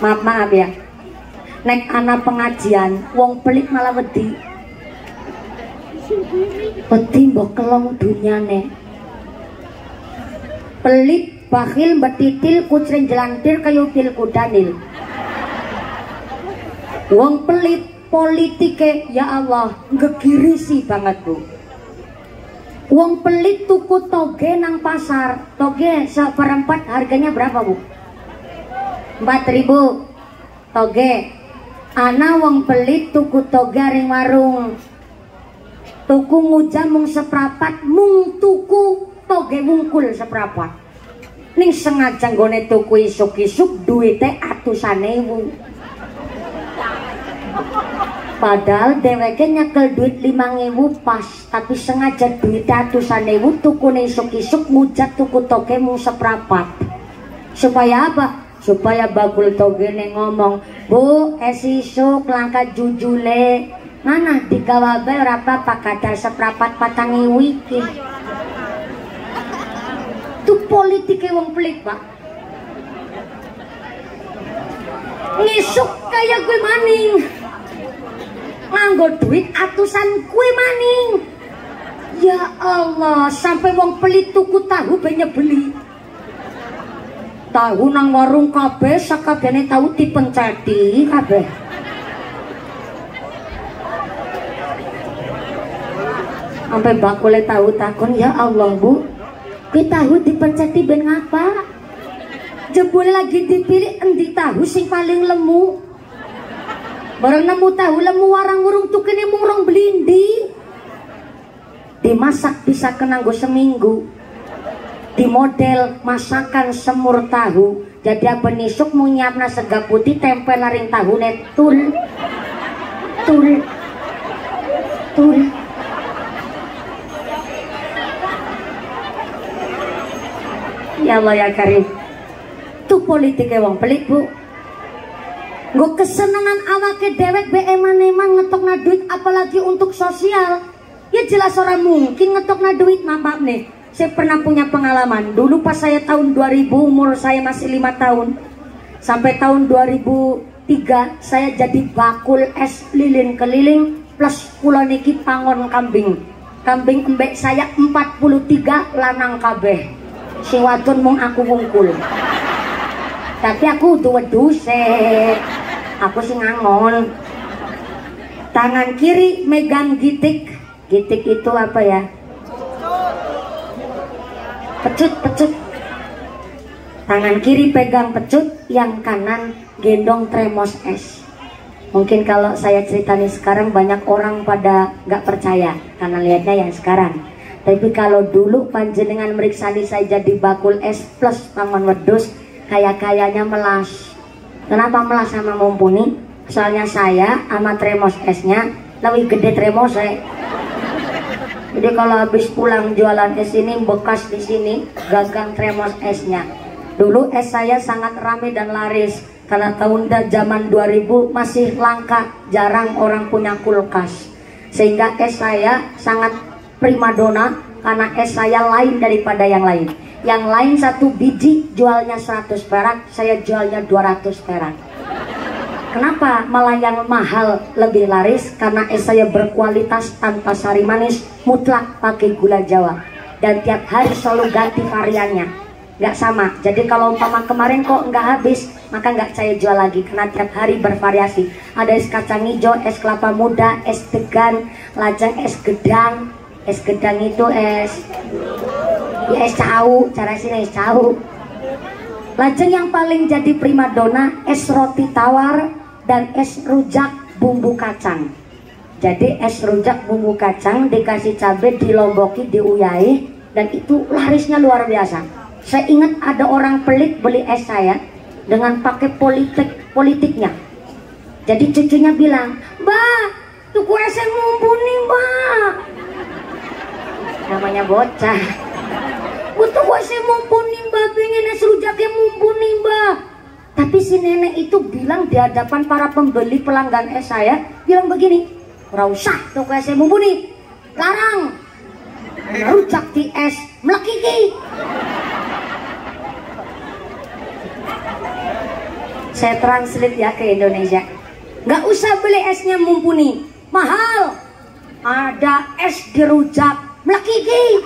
Maaf ya. Nek ana pengajian, wong pelit malah wedi. Wedi mbok kelong dunyane. Pelit, bakhil, betitil, kucring jelantir, kayutil kudanil. Wong pelit politike ya Allah ngegirisi banget bu. Wong pelit tuku toge nang pasar, toge seperempat harganya berapa bu? 4.000 toge. Ana wong pelit tuku toge ring warung, tuku ngujam mung seprapat, mung tuku toge wungkul seprapat. Ning sengaja nggone tuku isuk-isuk duwite atusan ewu. Padahal dheweke nyekel duit 5.000 pas, tapi sengaja duit atusan ewu tuku isuk-isuk ngujat tuku toge mung seprapat. Supaya apa? Supaya bakul toge ngomong, "Bu, esisuk langka jujule mana digawa bae ora apa-apa kadar seprapat 4.000 iki." Itu politike wong pelit, Pak. Ngisuk kaya gue maning. Nganggo duit atusan kue maning. Ya Allah, sampai wong pelit tuku tahu banyak beli. Tahu nang warung kabeh, sakabehane tahu dipenceti kabeh. Sampai bakule tahu takon, "Ya Allah Bu, kita tahu dipenceti ben ngapa?" Jebule lagi dipilih endi tahu sing paling lemu. Barang nemu tahu lemu warang urung tukene mung rong blindi. Dimasak bisa kenanggo seminggu. Di model masakan semur tahu, jadi apa nisuk mau nyiapna sega putih tempel laring tahu tul ya Allah ya Karim. Tuh politiknya wong pelit bu. Gue kesenangan awake dewek be eman-eman ngetokna duit, apalagi untuk sosial. Ya jelas orang mungkin ngetokna duit. Maaf nih, saya pernah punya pengalaman. Dulu pas saya tahun 2000, umur saya masih 5 tahun. Sampai tahun 2003, saya jadi bakul es lilin keliling plus pulau niki pangon kambing. Kambing embek saya 43 lanang kabeh. Si wadon mung aku wungkul. Tapi aku weduse. Aku sing ngangon. Tangan kiri megang gitik. Gitik itu apa ya? Pecut. Tangan kiri pegang pecut, yang kanan gendong tremos es. Mungkin kalau saya ceritani sekarang banyak orang pada nggak percaya karena lihatnya yang sekarang. Tapi kalau dulu panjenengan meriksani saya jadi bakul es plus pangon wedus, kayaknya melas. Kenapa melas sama mumpuni? Soalnya saya sama tremos esnya lebih gede tremos saya. Jadi kalau habis pulang jualan es ini bekas di sini gagang tremos esnya. Dulu es saya sangat ramai dan laris karena tahun zaman 2000 masih langka, jarang orang punya kulkas. Sehingga es saya sangat primadona karena es saya lain daripada yang lain. Yang lain satu biji jualnya 100 perak, saya jualnya 200 perak. Kenapa malah yang mahal lebih laris? Karena es saya berkualitas tanpa sari manis, mutlak pakai gula Jawa. Dan tiap hari selalu ganti variannya, nggak sama. Jadi kalau umpama kemarin kok nggak habis, maka nggak saya jual lagi. Karena tiap hari bervariasi. Ada es kacang hijau, es kelapa muda, es degan, lajang es gedang. Es gedang itu es cau, cara sini es cau. Lajeng yang paling jadi primadona es roti tawar dan es rujak bumbu kacang. Jadi es rujak bumbu kacang dikasih cabai, dilomboki, diuyai, dan itu larisnya luar biasa. Saya ingat ada orang pelit beli es saya dengan pakai politiknya. Jadi cucunya bilang, "Mbak, tuku es yang mumpuni mbak." Namanya bocah. "Tuku es yang mumpuni mbak, pengen es rujak yang mumpuni mbak." Tapi si nenek itu bilang di hadapan para pembeli pelanggan es saya, bilang begini, "Ora usah tuku es yang mumpuni, larang. Rujak di es mlekiki." Saya translate ya ke Indonesia. Nggak usah beli esnya mumpuni, mahal. Ada es di rujak Mlakiki.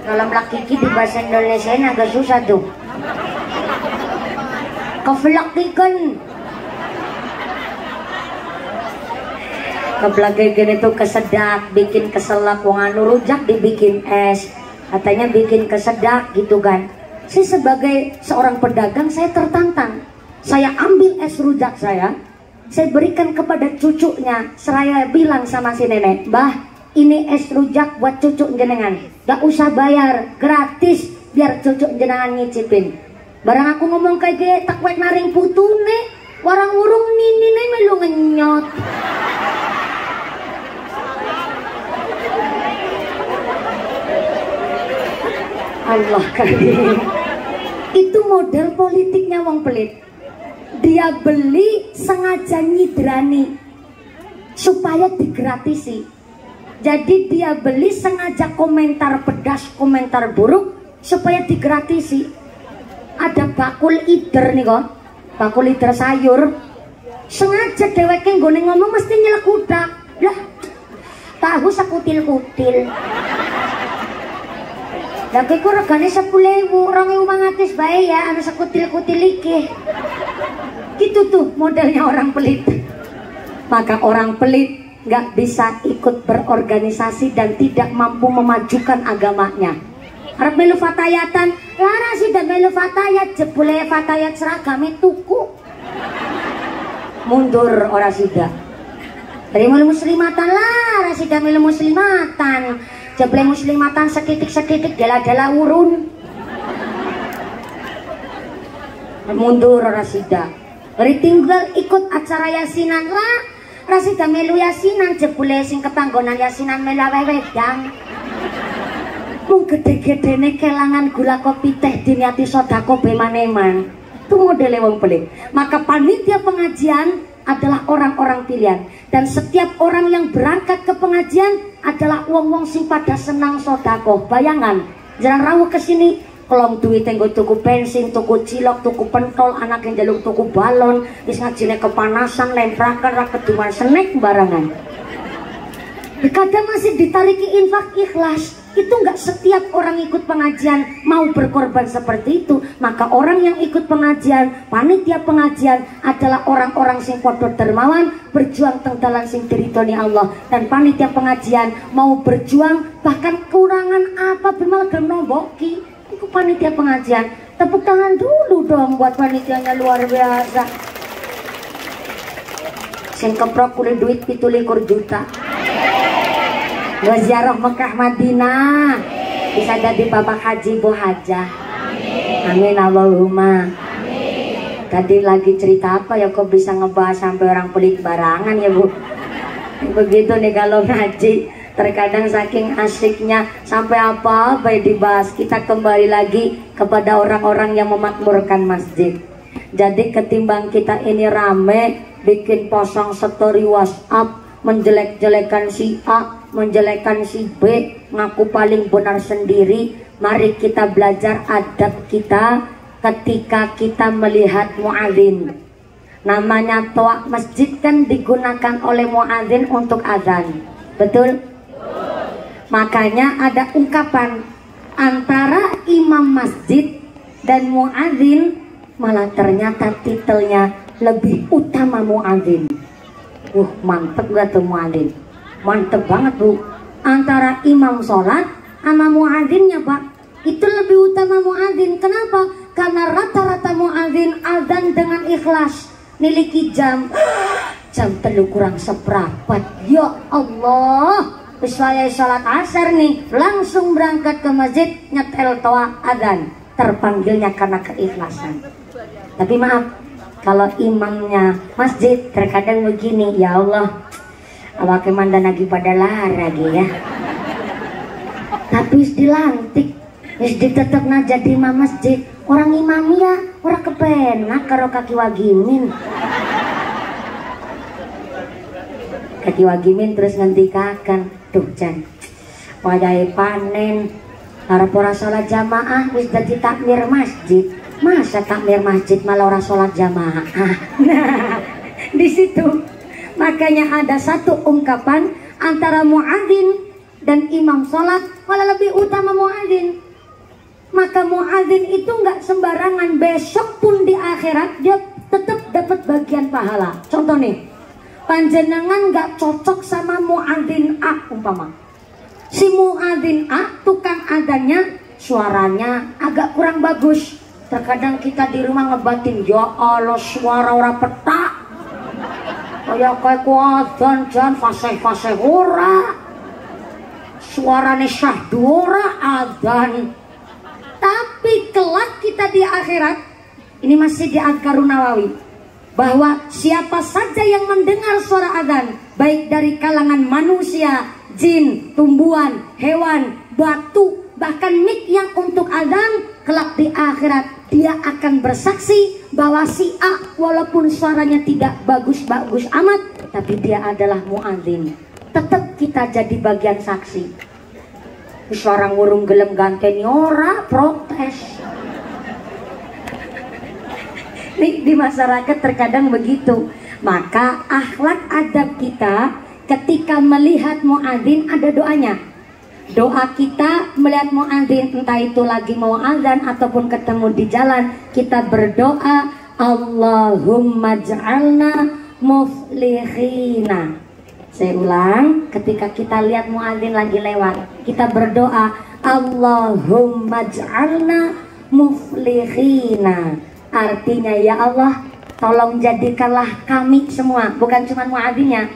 Kalau Mlakiki di bahasa Indonesia ini agak susah tuh. Kevlakikan. Kevlakikan itu kesedak, bikin keselak. Wong anu rujak dibikin es, katanya bikin kesedak gitu kan. Saya sebagai seorang pedagang, saya tertantang. Saya ambil es rujak saya berikan kepada cucunya. Saya bilang sama si nenek, "Mbah, ini es rujak buat cucu jenengan. Gak usah bayar, gratis, biar cucu jenengan nyicipin." Barang aku ngomong kayak gini, tak wek naring putune, warang urung nini melu ngenyot. Allah karim. Itu model politiknya wong pelit. Dia beli sengaja nyidrani supaya digratisi. Jadi dia beli sengaja komentar pedas, komentar buruk supaya digratisi. Ada bakul ider nih kok, bakul ider sayur. Sengaja dheweke nggone ngomong mesti nyelek udak. Lah, tahu sekutil-kutil. Lah kok regane 10.000, 2.500 bae ya, anu sekutil-kutil iki. Gitu tuh modelnya orang pelit. Maka orang pelit nggak bisa ikut berorganisasi dan tidak mampu memajukan agamanya. Arep melu fatayatan, lara sih dan melu fatayat, jebule fatayat seragame tuku. Mundur ora sida. Dari melu muslimatan lara sih dan melu muslimatan. Jebule muslimatan sekitik-sekitik dela-dela urun. Mundur ora sida. Beri tinggal ikut acara yasinan lah. Rasida melu yasinan jebule sing kepanggonan yasinan melu wedang. Mung gede-gedene kelangan gula kopi teh diniati sodako bemaneman. Itu modele wong pelit. Maka panitia pengajian adalah orang-orang pilihan, dan setiap orang yang berangkat ke pengajian adalah wong-wong sing pada senang sodako. Bayangan, jangan rawuh kesini kolong duit nggo tuku bensin, tuku cilok, tuku pentol, anak yang jaluk tuku balon, wis ngajine kepanasan, lemprakan ra keduman snack barangan. Kadang masih ditariki infak ikhlas. Itu nggak setiap orang ikut pengajian mau berkorban seperti itu. Maka orang yang ikut pengajian, panitia pengajian adalah orang-orang sing podo dermawan, berjuang tenggalan sing diridhoni Allah. Dan panitia pengajian mau berjuang bahkan kurangan apa bimal genomboki. Itu panitia pengajian. Tepuk tangan dulu dong buat panitianya, luar biasa. Sing keprok kulit duit 17 juta. Gua ziarah Mekah Madinah, bisa jadi bapak haji bu hajah. Amin Allahumma. Tadi lagi cerita apa ya, kok bisa ngebahas sampai orang pelit barangan ya bu. Begitu nih kalau ngaji, terkadang saking asyiknya sampai apa baik dibahas. Kita kembali lagi kepada orang-orang yang memakmurkan masjid. Jadi ketimbang kita ini rame bikin posong story WhatsApp, menjelek-jelekan si A, menjelekkan si B, ngaku paling benar sendiri. Mari kita belajar adab kita ketika kita melihat muadzin. Namanya toa masjid kan digunakan oleh muadzin untuk azan, betul? Makanya ada ungkapan antara imam masjid dan muadzin, malah ternyata titelnya lebih utama muadzin. Mantep gak tuh muadzin? Mantep banget bu. Antara imam sholat sama muadzinnya pak, itu lebih utama muadzin. Kenapa? Karena rata-rata muadzin azan dengan ikhlas. Niliki jam 3 kurang seperempat. Ya Allah, saya sholat asar nih, langsung berangkat ke masjid, nyetel toa azan. Terpanggilnya karena keikhlasan. Tapi maaf, kalau imamnya masjid terkadang begini, ya Allah, awak mandan lagi pada lagi ya. Tapi wis dilantik, wis ditetepna jadi imam masjid. Orang imamnya orang kepenak karo kaki wagimin. Kaki wagimin terus ngentikakan, tuh Jan, wayahe panen, arep ora salat jamaah wis dadi takmir masjid. Masa takmir masjid malah orang sholat jamaah? Nah, di situ makanya ada satu ungkapan antara muadzin dan imam sholat malah lebih utama muadzin. Maka muadzin itu nggak sembarangan, besok pun di akhirat dia tetap dapat bagian pahala. Contoh nih, panjenengan nggak cocok sama muadzin A umpama. Si muadzin A tukang adanya suaranya agak kurang bagus. Terkadang kita di rumah ngebatin, ya Allah suara ora petak, kayak kuadzan jan fasih-fasih ora, suarane syahdu ora adzan. Tapi kelak kita di akhirat, ini masih di Adhkarun Nawawi, bahwa siapa saja yang mendengar suara adzan, baik dari kalangan manusia, jin, tumbuhan, hewan, batu, bahkan mik yang untuk adzan, kelak di akhirat dia akan bersaksi bahwa si A walaupun suaranya tidak bagus-bagus amat, tapi dia adalah muadzin. Tetap kita jadi bagian saksi. Seorang urung gelem ganteni ora protes. Di masyarakat terkadang begitu. Maka akhlak adab kita ketika melihat muadzin ada doanya. Doa kita melihat muadzin, entah itu lagi mau azan ataupun ketemu di jalan, kita berdoa Allahumma ja'alna muflihina. Saya ulang, ketika kita lihat muadzin lagi lewat, kita berdoa Allahumma ja'alna muflihina. Artinya, ya Allah, tolong jadikanlah kami semua, bukan cuma muadzinnya,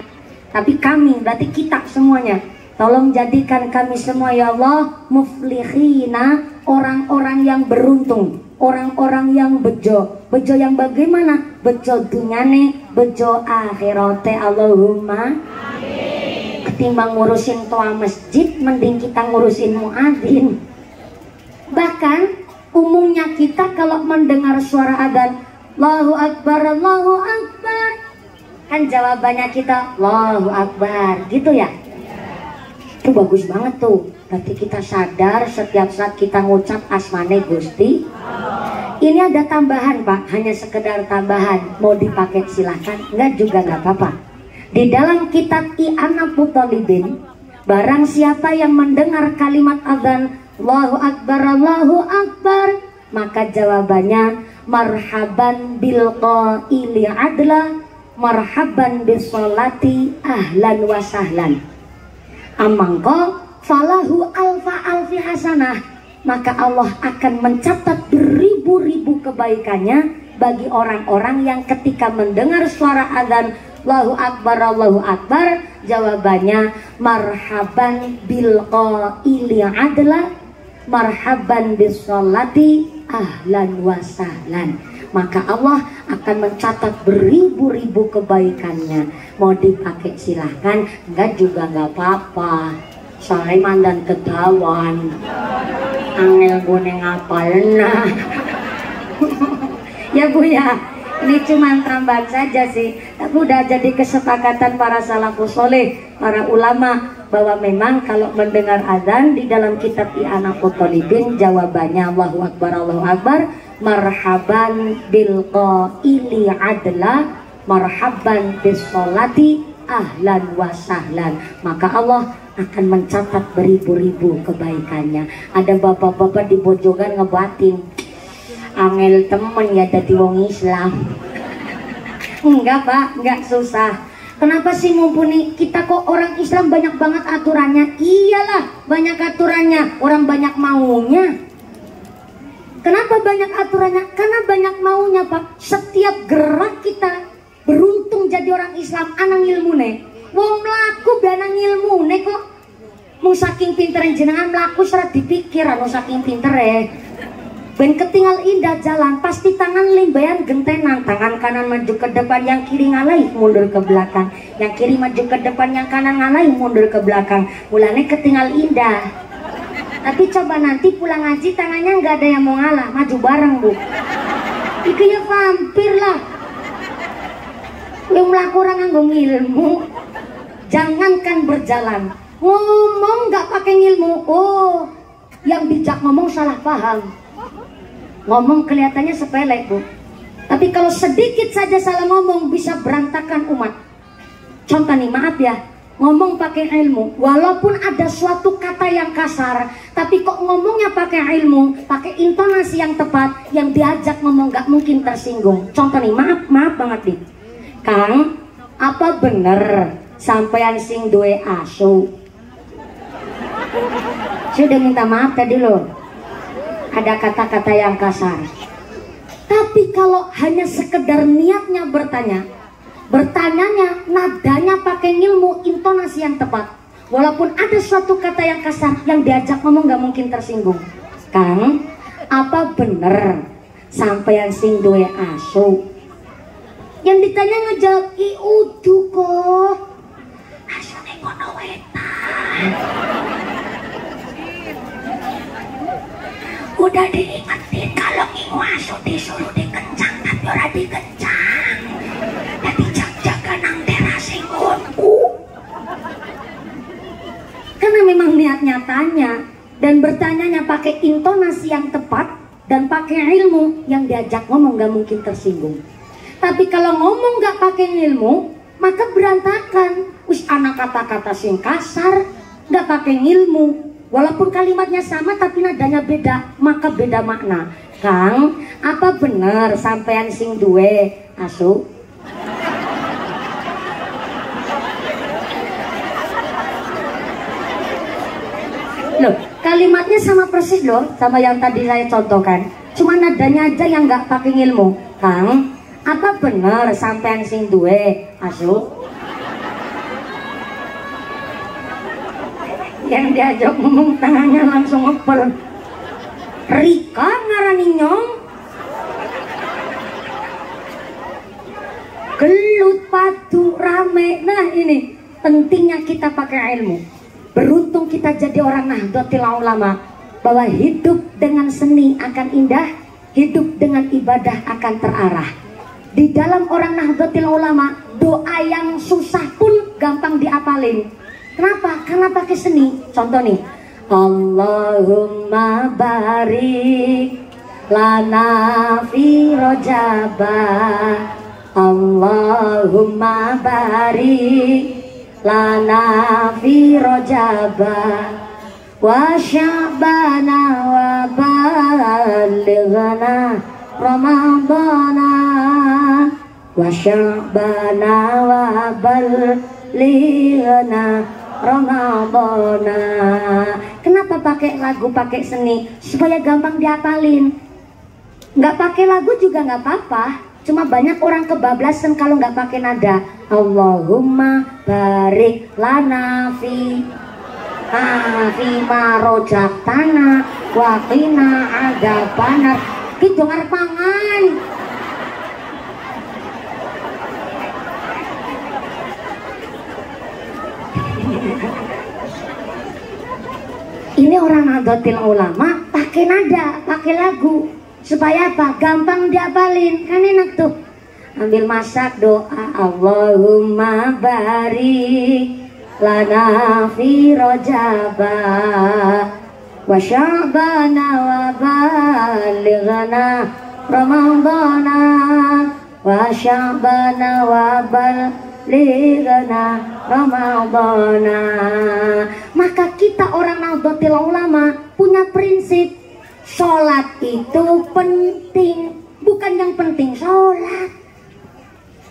tapi kami, berarti kita semuanya. Tolong jadikan kami semua ya Allah muflihina, orang-orang yang beruntung, orang-orang yang bejo. Bejo yang bagaimana? Bejo dunyane, bejo akhirate. Allahumma amin. Ketimbang ngurusin toa masjid, mending kita ngurusin muadzin. Bahkan umumnya kita kalau mendengar suara adzan, Allahu Akbar, Allahu Akbar, kan jawabannya kita Allahu Akbar, gitu ya. Itu bagus banget tuh. Berarti kita sadar setiap saat kita ngucap asmane Gusti. Ini ada tambahan Pak, hanya sekedar tambahan. Mau dipakai silahkan, enggak juga enggak apa-apa. Di dalam kitab I'anatul Thalibin, barang siapa yang mendengar kalimat adzan Allahu Akbar, Allahu Akbar, maka jawabannya marhaban bil qaili adla, marhaban bis sholati ahlan wa sahlan. Amangko falahu alfa alfi hasanah, maka Allah akan mencatat beribu-ribu kebaikannya bagi orang-orang yang ketika mendengar suara adzan Allahu Akbar, jawabannya marhaban bil qaili adla, marhaban bis sholati ahlan wa sahlan. Maka Allah akan mencatat beribu-ribu kebaikannya. Mau dipakai silahkan, enggak juga enggak apa-apa. Soalnya mandan kedawan, angel guneng apalna. Ya Bu ya, ini cuma tambahan saja sih. Tapi udah jadi kesepakatan para salafus soleh, para ulama, bahwa memang kalau mendengar adzan di dalam kitab I'anatul Thalibin, jawabannya Allahu Akbar, marhaban bil qaili adla, marhaban bis sholati ahlan wa sahlan. Maka Allah akan mencatat beribu-ribu kebaikannya. Ada bapak-bapak di Bojongan ngebatin, angel temen ya dadi wong Islam. Enggak Pak, enggak susah. Kenapa sih mumpuni kita kok orang Islam banyak banget aturannya? Iyalah banyak aturannya, orang banyak maunya. Kenapa banyak aturannya? Karena banyak maunya Pak. Setiap gerak kita beruntung jadi orang Islam, anang ilmune. Wong mlaku benang ilmune kok. Mung saking pintere jenengan mlaku serat dipikir anu saking pintere. Ben ketinggal indah jalan, pasti tangan limbayan gentenan, tangan kanan maju ke depan, yang kiri ngalai mundur ke belakang, yang kiri maju ke depan, yang kanan ngalai mundur ke belakang. Mulane ketinggal indah. Tapi coba nanti pulang ngaji tangannya nggak ada yang mau ngalah, maju bareng Bu. Itu ya vampir lah. Yang melaku orang nganggo ilmu, jangankan berjalan, ngomong nggak pakai ilmu. Oh, yang bijak ngomong salah paham. Ngomong kelihatannya sepele, Bu. Tapi kalau sedikit saja salah ngomong bisa berantakan umat. Contoh nih, maaf ya, ngomong pakai ilmu, walaupun ada suatu kata yang kasar, tapi kok ngomongnya pakai ilmu, pakai intonasi yang tepat, yang diajak ngomong gak mungkin tersinggung. Contoh nih, maaf banget nih, Kang, apa bener sampean sing duwe asu? Sudah minta maaf tadi loh, ada kata-kata yang kasar. Tapi kalau hanya sekedar niatnya bertanyanya nadanya pakai ilmu, intonasi yang tepat, walaupun ada suatu kata yang kasar, yang diajak ngomong gak mungkin tersinggung. Kang, apa bener sampeyan sing duwe asu? Yang ditanya ngejawab, "I udu kok asune kono wetan." Udah diingetin kalau ngingu asu disuruh dikencang, tapi ora dikencang. Jadi jaga nang terasing ungu. Karena memang niatnya tanya dan bertanyanya pakai intonasi yang tepat dan pakai ilmu, yang diajak ngomong gak mungkin tersinggung. Tapi kalau ngomong gak pakai ilmu, maka berantakan. Wis anak kata-kata sing kasar, gak pakai ilmu. Walaupun kalimatnya sama tapi nadanya beda, maka beda makna. Kang, apa bener sampean sing duwe asu? Loh, kalimatnya sama persis loh, sama yang tadi saya contohkan. Cuma nadanya aja yang nggak pakai ilmu. Kang, apa bener sampean sing duwe asu? Yang diajak ngomong tangannya langsung ngepel. Rika ngarani nyong. Gelut padu rame. Nah ini pentingnya kita pakai ilmu. Beruntung kita jadi orang Nahdlatul Ulama, bahwa hidup dengan seni akan indah, hidup dengan ibadah akan terarah. Di dalam orang Nahdlatul Ulama, doa yang susah pun gampang diapalin. Kenapa? Karena pakai seni. Contoh nih, Allahumma barik lana fi rojabah, Allahumma barik lana fi rojabah, wa sya'bana wa balighana ramadana, wa sya'bana wa balighana Ramadana. Kenapa pakai lagu, pakai seni? Supaya gampang diapalin. Nggak pakai lagu juga nggak apa-apa. Cuma banyak orang kebablasan kalau nggak pakai nada. Allahumma barik lana fi ma rojaktana wa qina adzabannar. Gitu ngarpangan. Ini orang Nahdlatul Ulama pakai nada, pakai lagu, supaya apa? Gampang diapalin, kan enak tuh. Ambil masak doa, Allahumma barik lana fi rojabah, wa sya'bana wa balighana ramadana, wa sya'bana wa balighana Ramadana. Maka kita orang Nahdlatul Ulama punya prinsip, sholat itu penting, bukan yang penting sholat.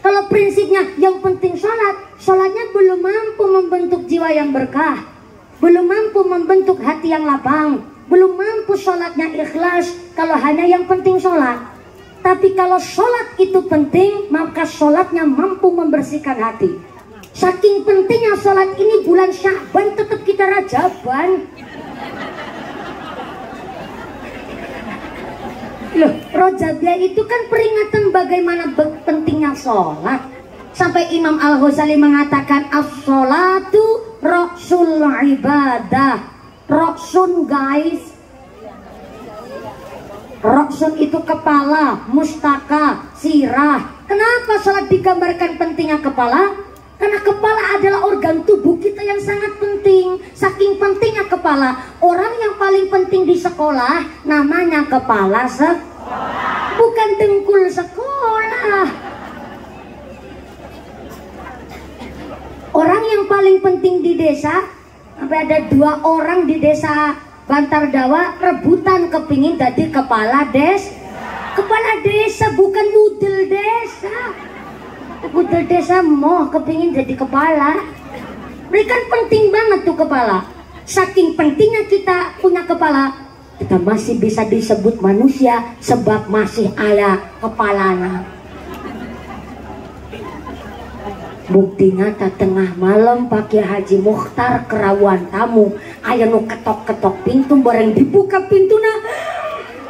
Kalau prinsipnya yang penting sholat, sholatnya belum mampu membentuk jiwa yang berkah, belum mampu membentuk hati yang lapang, belum mampu sholatnya ikhlas kalau hanya yang penting sholat. Tapi kalau sholat itu penting, maka sholatnya mampu membersihkan hati. Saking pentingnya sholat ini, bulan Sya'ban tetap kita rajaban. Loh, Rojabnya itu kan peringatan bagaimana pentingnya sholat. Sampai Imam Al-Ghazali mengatakan, as-sholatu roksul ibadah. Roksun guys, roksun itu kepala, mustaka, sirah. Kenapa sholat digambarkan pentingnya kepala? Karena kepala adalah organ tubuh kita yang sangat penting. Saking pentingnya kepala, orang yang paling penting di sekolah namanya kepala sekolah. bukan dengkul sekolah. Orang yang paling penting di desa, sampai ada 2 orang di desa Bantar Dawa rebutan kepingin jadi kepala desa. Kepala desa bukan budel desa. Budel desa mau kepingin jadi kepala. Mereka penting banget tuh kepala. Saking pentingnya kita punya kepala, kita masih bisa disebut manusia sebab masih ada kepalanya. Buktinya tak tengah malam Pak Kiai Haji Mukhtar kerawuan tamu, aya nu ketok-ketok pintu, bareng dibuka pintuna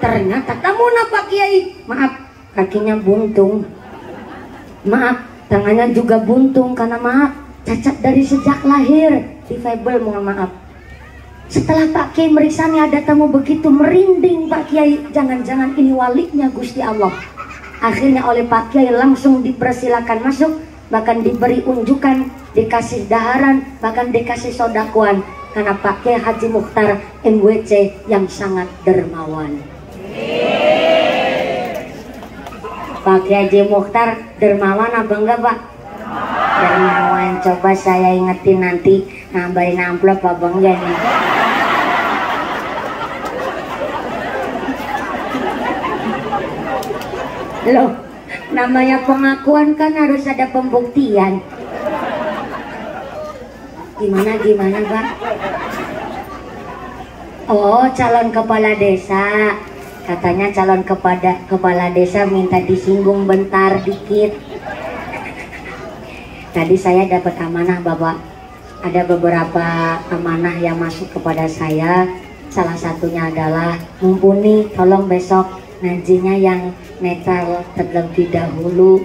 ternyata tamu na Pak Kiai. Maaf, kakinya buntung, maaf, tangannya juga buntung karena maaf cacat dari sejak lahir, difabel, mohon maaf. Setelah Pak Kiai meriksa nih ada tamu begitu, merinding Pak Kiai, jangan-jangan ini walinya Gusti Allah. Akhirnya oleh Pak Kiai langsung dipersilakan masuk, bahkan diberi unjukan, dikasih daharan, bahkan dikasih sodakuan, karena Pak Kiai Haji Mukhtar MWC yang sangat dermawan. Pak Kiai Haji Mukhtar dermawan apa enggak Pak? Dermawan. Coba saya ingetin nanti nambahin amplop apa enggak nih? Loh, namanya pengakuan kan harus ada pembuktian. Gimana Pak? Oh, calon kepala desa. Katanya calon kepala desa minta disinggung bentar dikit. Tadi saya dapat amanah Bapak. Ada beberapa amanah yang masuk kepada saya. Salah satunya adalah mumpuni, tolong besok ngajinya yang netral terlebih dahulu,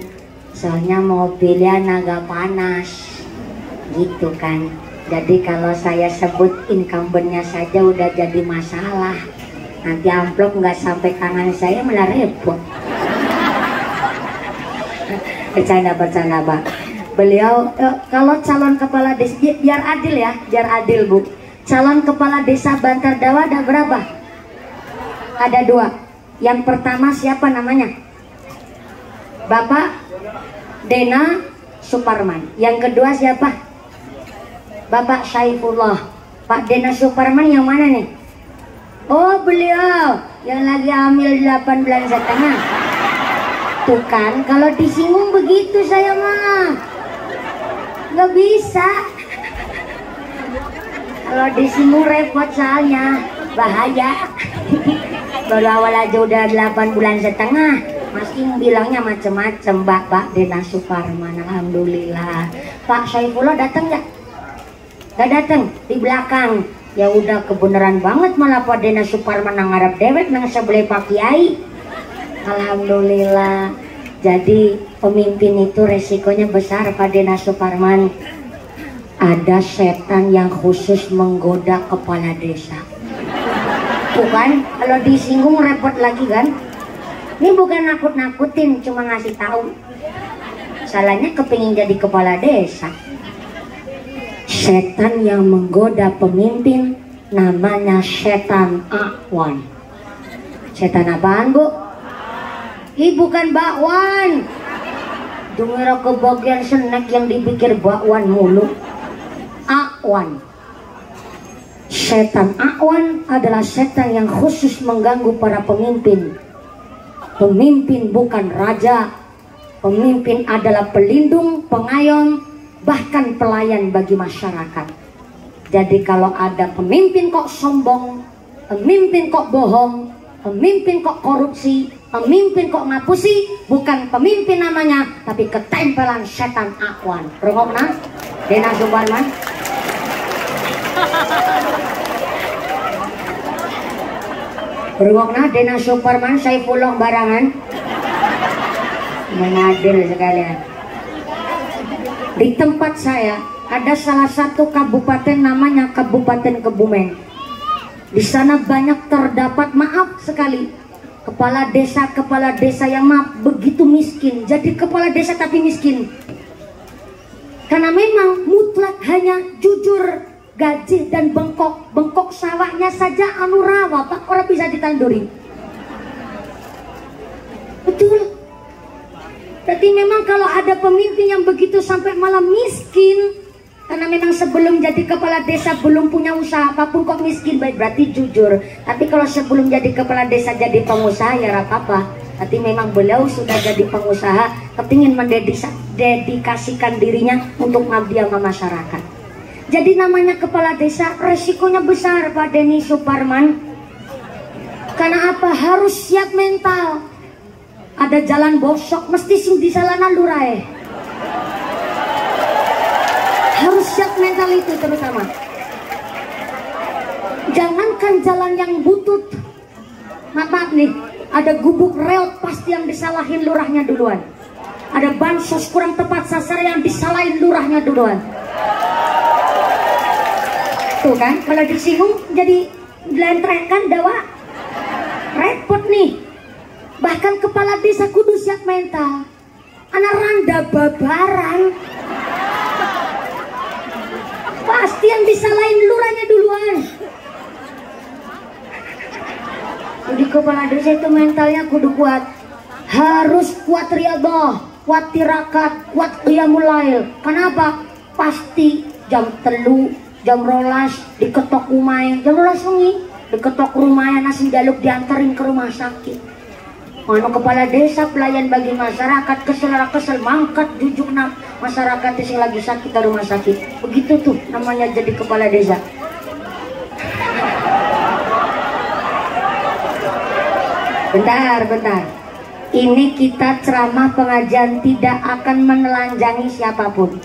soalnya mobilnya agak panas gitu kan. Jadi kalau saya sebut incumbentnya saja udah jadi masalah, nanti amplop nggak sampai tangan saya malah repot. Bercanda Pak. Beliau kalau calon kepala desa, biar adil ya, biar adil Bu. Calon kepala desa Bantar Dawa ada berapa? Ada 2. Yang pertama siapa namanya? Bapak Dena Suparman. Yang kedua siapa? Bapak Saifullah. Pak Dena Suparman yang mana nih? Oh, beliau yang lagi hamil 8 bulan setengah. Tuh kan, kalau disinggung begitu saya mah nggak bisa. Kalau disinggung repot soalnya, bahaya. Baru awal aja udah 8 bulan setengah, masih bilangnya macem-macem. Bapak Dena Suparman, alhamdulillah. Pak Saifullah datang nggak? Nggak datang, di belakang. Ya udah kebenaran banget malah Pak Dena Suparman nang ngarep dewek nang sebelah Pak Kiai. Alhamdulillah. Jadi pemimpin itu resikonya besar Pak Dena Suparman. Ada setan yang khusus menggoda kepala desa. Bukan, kalau disinggung repot lagi kan. Ini bukan nakut-nakutin, cuma ngasih tahu. Salahnya kepingin jadi kepala desa. Setan yang menggoda pemimpin namanya setan Akwan. Setan apaan Bu? Ih, bukan bakwan. Dengar ke bagian snack yang dipikir bakwan mulu. Akwan. Setan Akwan adalah setan yang khusus mengganggu para pemimpin. Pemimpin bukan raja. Pemimpin adalah pelindung, pengayom, bahkan pelayan bagi masyarakat. Jadi kalau ada pemimpin kok sombong, pemimpin kok bohong, pemimpin kok korupsi, pemimpin kok ngapusi, bukan pemimpin namanya, tapi ketempelan setan Akwan. Rungokna Dena Suparman. Rungokna Dena Suparman, Saifullah barangan. Mengadil sekalian. Di tempat saya ada salah satu kabupaten namanya Kabupaten Kebumen. Di sana banyak terdapat, maaf sekali, kepala desa yang maaf begitu miskin. Jadi kepala desa tapi miskin. Karena memang mutlak hanya jujur, gaji dan bengkok sawahnya saja anu rawa Pak, orang bisa ditanduri. Betul. Jadi memang kalau ada pemimpin yang begitu sampai malah miskin, karena memang sebelum jadi kepala desa belum punya usaha apapun kok miskin, baik berarti jujur. Tapi kalau sebelum jadi kepala desa jadi pengusaha ya apa-apa. Tapi memang beliau sudah jadi pengusaha, kepingin mendedikasikan dirinya untuk ngabdi sama masyarakat. Jadi namanya kepala desa resikonya besar Pak Denny Suparman. Karena apa? Harus siap mental. Ada jalan bosok mesti sing disalana lurai. Harus siap mental itu terutama. Jangankan jalan yang butut. Maaf nih, ada gubuk reot pasti yang disalahin lurahnya duluan. Ada bansos kurang tepat sasaran yang disalahin lurahnya duluan. Tuh kan, kalau disinggung jadi lentrekan dawa. Repot nih. Bahkan kepala desa kudu siap mental. Anak randa babaran. Pasti yang disalahin lurahnya duluan. Jadi kepala desa itu mentalnya kudu kuat. Harus kuat riyadhah, kuat tirakat, kuat qiyamul lail. Kenapa? Pasti jam 3, jam 12 diketok umay, jam 12 wengi diketok rumah nasi jaluk diantarin ke rumah sakit. Mano kepala desa pelayan bagi masyarakat, kesel mangkat jujuk nak masyarakat yang lagi sakit di rumah sakit. Begitu tuh namanya jadi kepala desa. Bentar. Ini kita ceramah pengajian tidak akan menelanjangi siapapun.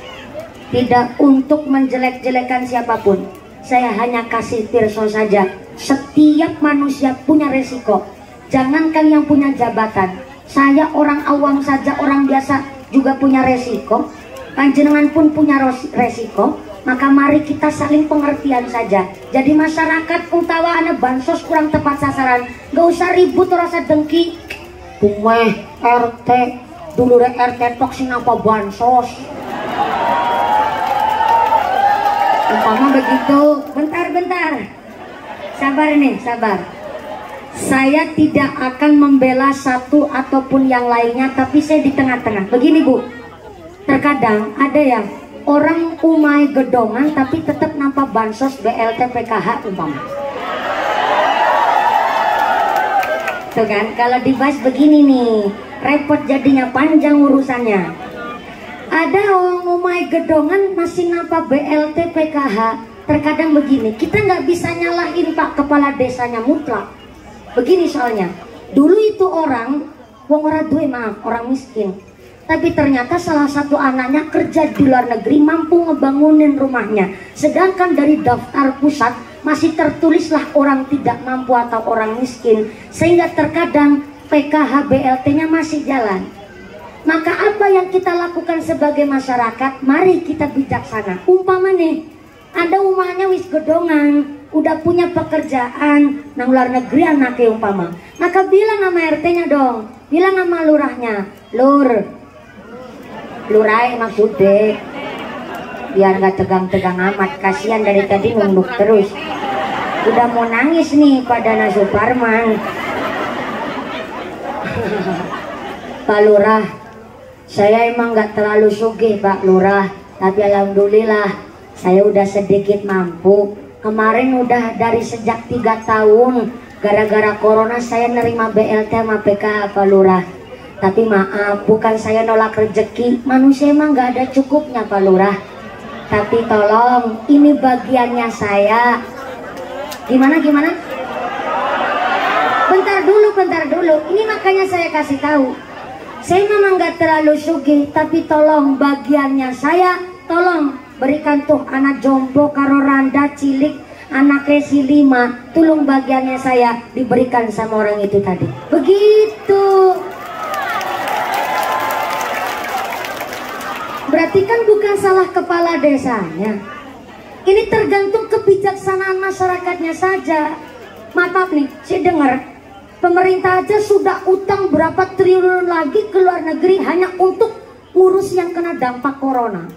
Tidak untuk menjelek-jelekan siapapun. Saya hanya kasih tirso saja. Setiap manusia punya resiko. Jangankan yang punya jabatan, saya orang awam saja, orang biasa juga punya resiko. Panjenengan pun punya resiko. Maka mari kita saling pengertian saja. Jadi masyarakat utawa ana bansos kurang tepat sasaran, gak usah ribut, rasa dengki. Bumeh RT dulu RT tok sing apa bansos. Umpama begitu. Bentar. Sabar nih, sabar. Saya tidak akan membela satu ataupun yang lainnya, tapi saya di tengah-tengah. Begini Bu, terkadang ada yang orang umai gedongan tapi tetap nampak bansos BLT PKH umpama. Tuh kan, kalau dibahas begini nih, repot jadinya, panjang urusannya. Ada orang umai gedongan masih nampak BLT PKH. Terkadang begini, kita nggak bisa nyalahin Pak Kepala Desanya mutlak. Begini soalnya, dulu itu orang wong ora duwe, maaf, orang miskin. Tapi ternyata salah satu anaknya kerja di luar negeri, mampu ngebangunin rumahnya. Sedangkan dari daftar pusat masih tertulislah orang tidak mampu atau orang miskin. Sehingga terkadang PKH BLT-nya masih jalan. Maka apa yang kita lakukan sebagai masyarakat? Mari kita bijaksana. Umpama nih, ada rumahnya wis gedongan, udah punya pekerjaan nang luar negeri anaknya umpama, maka bilang sama RT-nya dong, bilang sama lurahnya, lurai maksudnya, biar nggak tegang-tegang amat, kasihan dari tadi nunduk terus, udah mau nangis nih pada Dana Suparman. Pak Lurah, saya emang nggak terlalu sugih Pak Lurah, tapi alhamdulillah saya udah sedikit mampu. Kemarin udah dari sejak 3 tahun gara-gara corona saya nerima BLT sama PKH Pak Lurah. Tapi maaf, bukan saya nolak rezeki, manusia emang nggak ada cukupnya Pak Lurah. Tapi tolong, ini bagiannya saya. Gimana? Bentar dulu. Ini makanya saya kasih tahu. Saya memang nggak terlalu sugih, tapi tolong bagiannya saya, tolong berikan tuh anak jompo karo randa cilik, anak resi 5, tulung bagiannya saya diberikan sama orang itu tadi. Begitu. Berarti kan bukan salah kepala desanya. Ini tergantung kebijaksanaan masyarakatnya saja. Maaf nih, saya dengar pemerintah aja sudah utang berapa triliun lagi ke luar negeri hanya untuk ngurus yang kena dampak corona.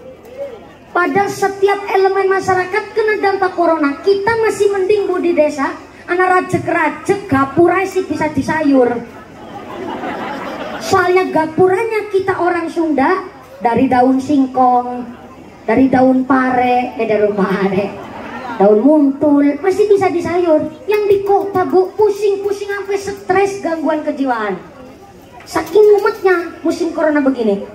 Pada setiap elemen masyarakat kena dampak corona, kita masih mending Bu di desa, anak rajek-rajek gapura sih bisa disayur. Soalnya gapuranya kita orang Sunda dari daun singkong, dari daun pare, daun muntul masih bisa disayur. Yang di kota bu pusing-pusing sampai stres, gangguan kejiwaan. Saking mumetnya musim corona begini.